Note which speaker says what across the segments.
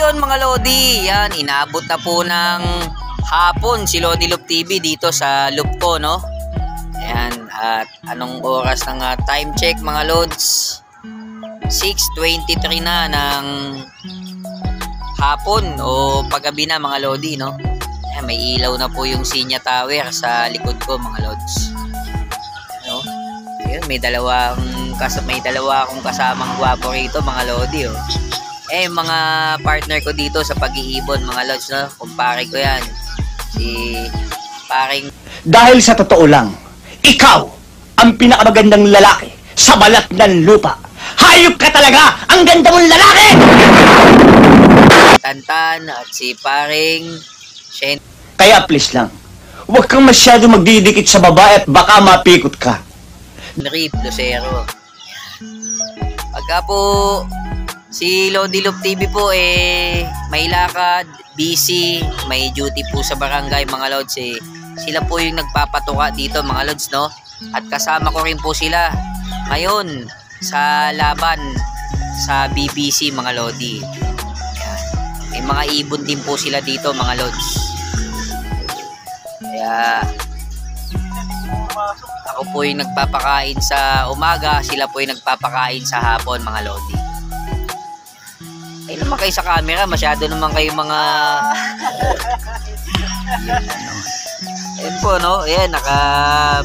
Speaker 1: yun mga Lodi, yan, inabot na po ng hapon si Lodi Loop TV dito sa loop ko, no? Ayan, at anong oras ng time check mga Lods? 6:23 na ng hapon o paggabi na mga Lodi, no? Ayan, may ilaw na po yung Sinya Tower sa likod ko mga Lods. No? Ayan, may dalawa akong kasamang gwapo rito mga Lodi, oh. Mga partner ko dito sa pag-iibon mga Lods, no? Kumpare ko yan, si paring...
Speaker 2: Dahil sa totoo lang, ikaw ang pinakamagandang lalaki sa balat ng lupa. Hayop ka talaga! Ang ganda mong lalaki!
Speaker 1: Tantan at si paring Shen.
Speaker 2: Kaya please lang, huwag kang masyado magdidikit sa babae at baka mapikot ka.
Speaker 1: Rip Lucero. Pagka po si Lodi Loop TV po may lakad, busy, may duty po sa barangay mga Lods, sila po yung nagpapatuka dito mga Lods, no? At kasama ko rin po sila ngayon sa laban sa BBC mga Lodi. Ayan. May mga ibon din po sila dito mga Lods. Kaya ako po yung nagpapakain sa umaga, sila po yung nagpapakain sa hapon mga Lodi. Ay naman kayo sa camera, masyado naman kayo mga... Ayan po, no? Ayan, naka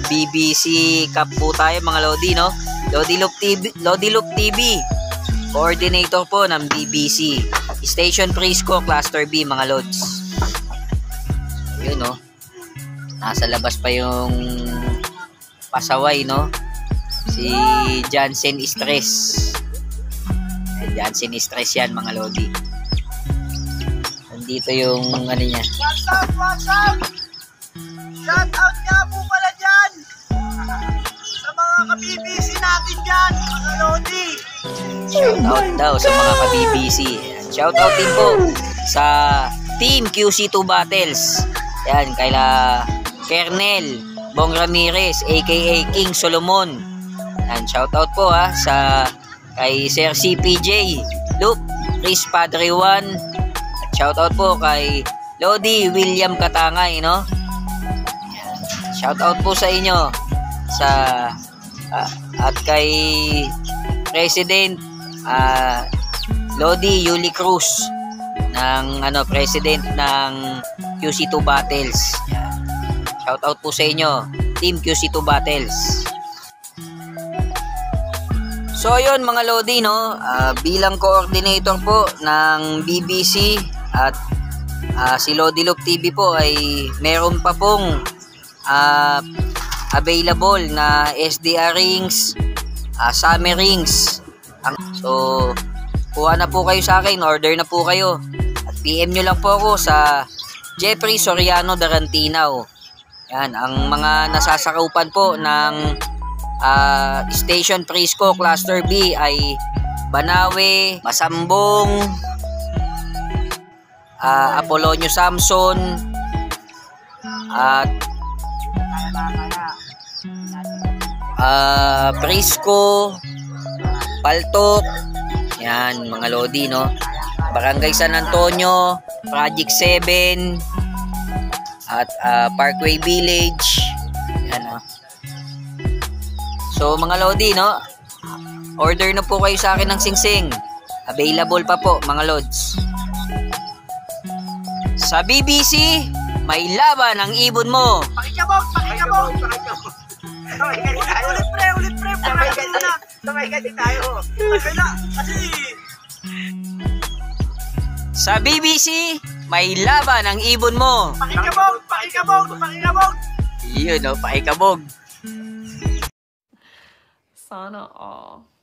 Speaker 1: BBC Cup po tayo mga Lodi, no? Lodi Loop TV, coordinator po ng BBC. Station Prisco, Cluster B mga Lods. Yun, no? Nasa labas pa yung pasaway, no? Si Jansen Stress. Jansen Stress yan mga Lodi. Nandito yung ano niya.
Speaker 3: What's up? Shout out nga po pala dyan sa mga ka-BBC natin dyan mga Lodi.
Speaker 1: Shout out daw sa mga ka-BBC. Shout out din po sa Team QC2 Battles. Yan, kaila Kernel Bong Ramirez aka King Solomon. Yan, shout out po sa kay Sir CPJ Loop, Chris Padre 1. Shout out po kay Lodi William Katangay, no? Shout out po sa inyo sa at kay President Lodi Yuli Cruz ng President ng QC2 Battles. Shout out po sa inyo, Team QC2 Battles. So yun mga Lodi, no, bilang coordinator po ng BBC at si Lodi Loop TV po ay meron pa pong available na SDR rings, summer rings. So kuha na po kayo sa akin, order na po kayo at PM nyo lang po ako sa Jeffrey Soriano Darantinaw. Yan, ang mga nasasakaupan po ng Station Prisco Cluster B ay Banawe, Masambong, Apolonio Samson at Prisco, Paltok. Yan mga Lodi, no? Barangay San Antonio, Project 7 at Parkway Village. Yan, so mga Lodi, no, order na po kayo sa akin ng singsing. Available pa po mga Lods. Sa BBC, may laban ang ibon mo.
Speaker 3: Pakikabog! Ulit pre. Sabay kasi tayo. Kasi...
Speaker 1: Sa BBC, may laban ang ibon mo.
Speaker 3: Pakikabog!
Speaker 1: Yun, no, pakikabog.
Speaker 4: Sana all.